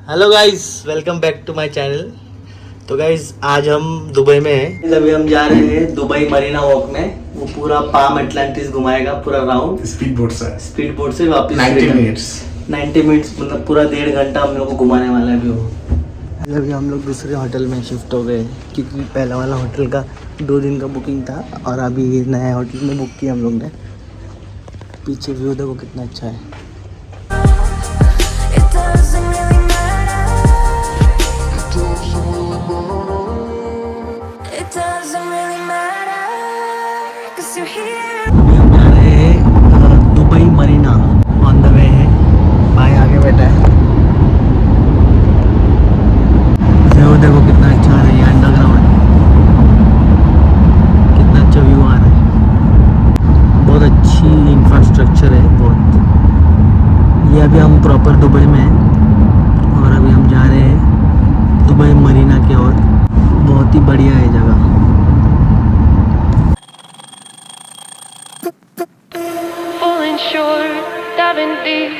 Hello guys, welcome back to my channel. तो guys आज हम दुबई में हैं। अभी हम जा रहे हैं दुबई मरीना वॉक में। वो पूरा पाम अटलांटिस घुमाएगा पूरा राउंड स्पीड बोट से वापस 90 मिनट्स मतलब पूरा 1.5 घंटा हम लोग को घुमाने वाला है अभी वो। अभी हम लोग दूसरे होटल में शिफ्ट हो गए क्योंकि पहला वाला होटल का 2 दिन का बुकिंग था और अभी ये नया होटल में बुक किया हम लोग ने। पीछे व्यू देखो कितना अच्छा है। अभी हम जा रहे हैं Dubai Marina. On the way है, भाई आगे बैठा है। व्यू देखो कितना अच्छा आ रहा है, ये अंडरग्राउंड कितना अच्छा व्यू आ रहा है। बहुत अच्छी इंफ्रास्ट्रक्चर है बहुत। ये अभी हम प्रॉपर दुबई में हैं और अभी हम जा रहे हैं दुबई मरीना की ओर। बहुत ही बढ़िया है जगह। Diving deep,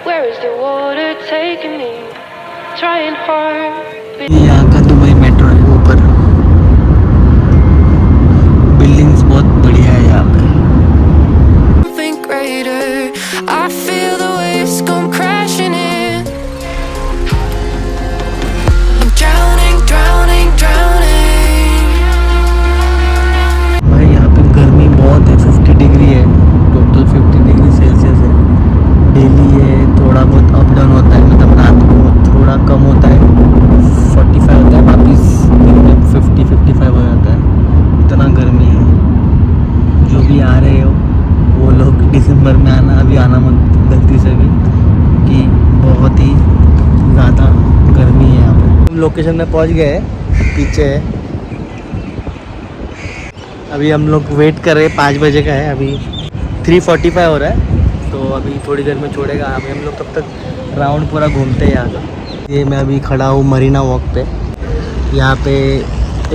where is the water taking me? Trying hard. ये यहाँ का दुबई मेट्रो है ऊपर। बिल्डिंग्स बहुत बढ़िया है यहाँ पे। Something greater. I feel the waves come crashing in. I'm drowning, drowning, drowning. भाई यहाँ पे गर्मी बहुत है, 50 डिग्री है, टोटल 50 डिग्री सेल्सियस है। डेली है, थोड़ा बहुत अप डाउन होता है, मतलब रात को थोड़ा कम होता है, 45 होता है, वापस दिन में 50-55 हो जाता है। इतना गर्मी है। जो भी आ रहे हो वो लोग दिसंबर में आना, अभी आना मत गलती से भी, कि बहुत ही ज़्यादा गर्मी है यहाँ पे। हम लोकेशन में पहुँच गए हैं, पीछे है। अभी हम लोग वेट कर रहे हैं, 5 बजे का है, अभी 3:45 हो रहा है। तो अभी थोड़ी देर में छोड़ेगा। अभी हम लोग तब तक राउंड पूरा घूमते हैं यहाँ का। ये मैं अभी खड़ा हूँ मरीना वॉक पे। यहाँ पे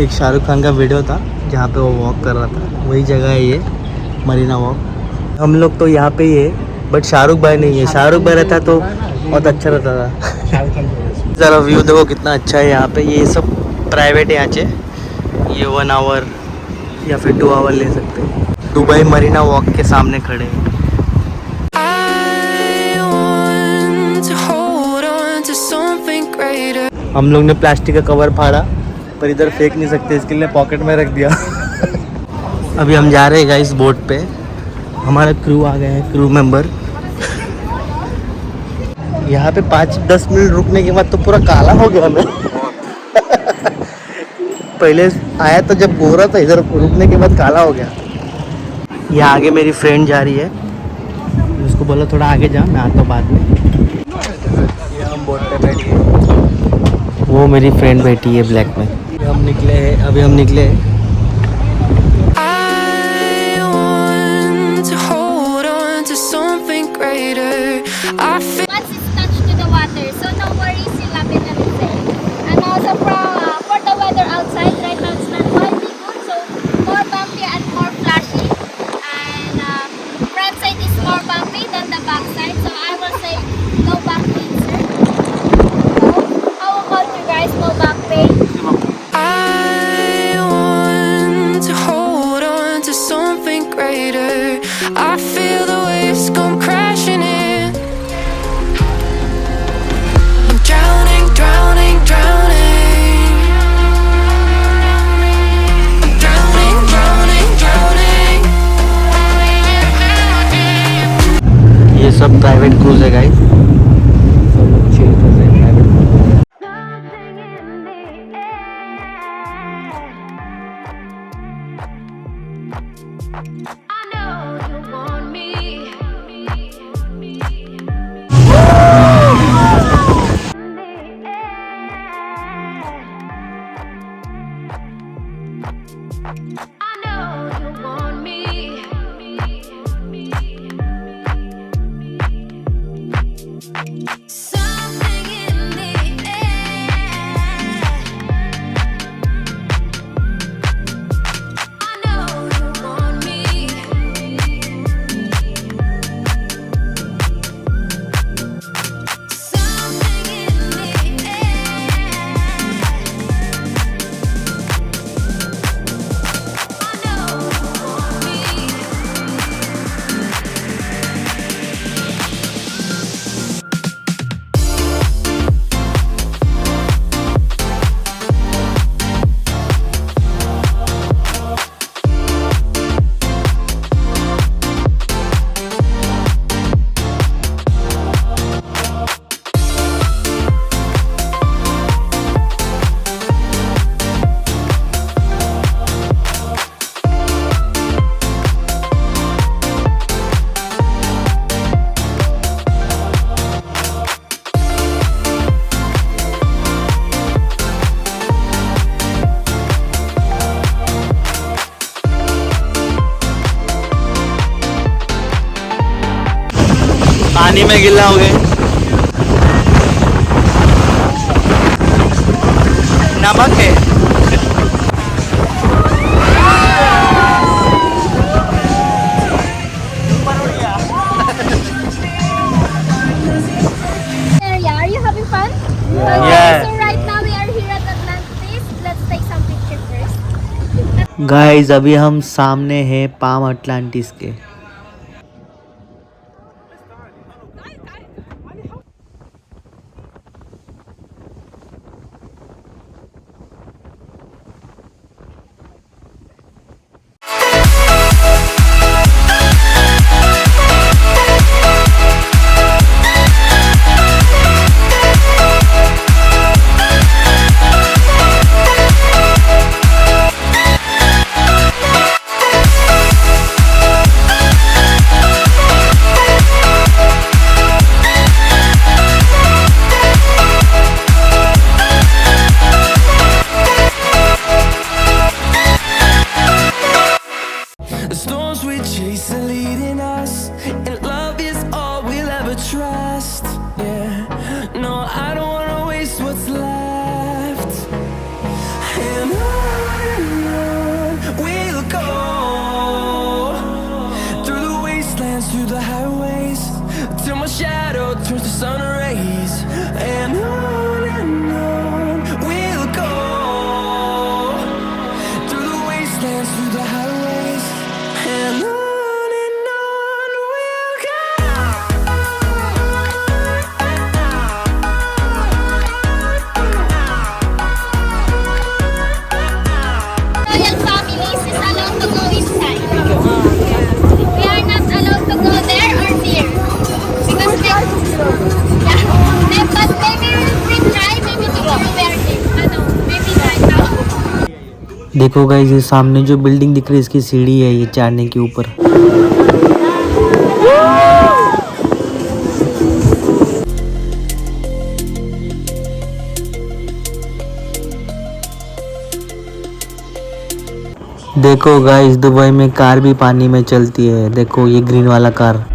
एक शाहरुख खान का वीडियो था जहाँ पे वो वॉक कर रहा था, वही जगह है ये मरीना वॉक। हम लोग तो यहाँ पे ही है, बट शाहरुख भाई नहीं है। शाहरुख भाई रहता तो बहुत अच्छा रहता था। ज़रा व्यू देखो कितना अच्छा है यहाँ पे। ये सब प्राइवेट है यहाँ से। ये 1 आवर या फिर 2 आवर ले सकते हैं। दुबई मरीना वॉक के सामने खड़े हैं। हम लोग ने प्लास्टिक का कवर फाड़ा, पर इधर फेंक नहीं सकते, इसके लिए पॉकेट में रख दिया। अभी हम जा रहे हैं गाइस बोट पे। हमारा क्रू आ गया है, क्रू मेंबर। यहाँ पे 5-10 मिनट रुकने के बाद तो पूरा काला हो गया मैं। पहले आया तो जब गोरा था, इधर रुकने के बाद काला हो गया। यहाँ आगे मेरी फ्रेंड जा रही है, उसको बोला थोड़ा आगे जा, मैं आता हूँ बाद में। ये हम बोट पे बैठी है, वो मेरी फ्रेंड बैठी है ब्लैक में। अभी हम निकले हैं। Once it's touched to the water, so no worries, you'll have it everything. And also for the weather outside, right now it's not quite good, so more bumpy and more flashy. And front side is more bumpy than the back side, so I will say no back pain, sir. So, how about you guys, no back pain? I want to hold on to something greater. I feel the waves come crashing in. I'm drowning, drowning, drowning. I'm drowning, drowning, drowning. ये सब private cruise है guys. सब लोग chill कर रहे हैं private cruise. I know you want me. I know you want me. पानी में गिला हो गए। नमक है। Yeah, are you having fun? Yeah. Okay, so right now we are here at Atlantis. Let's take some picture first. Guys अभी हम सामने हैं पाम अटलांटिस के। The storms we chase are leading us, and love is all we'll ever trust. Yeah, no, I don't wanna waste what's left. And on we'll go, through the wastelands, through the highways, till my shadow turns to sun rays. And on we'll go, through the wastelands, through the highways, and on we'll go. Royal families is allowed to go inside. We are not allowed to go there or there. Because they, yeah, they, but maybe we try, maybe tomorrow we are there. Ano, maybe right now. देखो guys ये सामने जो building दिख रही है इसकी सीढ़ी है ये चढ़ने के ऊपर। देखो गाइस दुबई में कार भी पानी में चलती है। देखो ये ग्रीन वाला कार।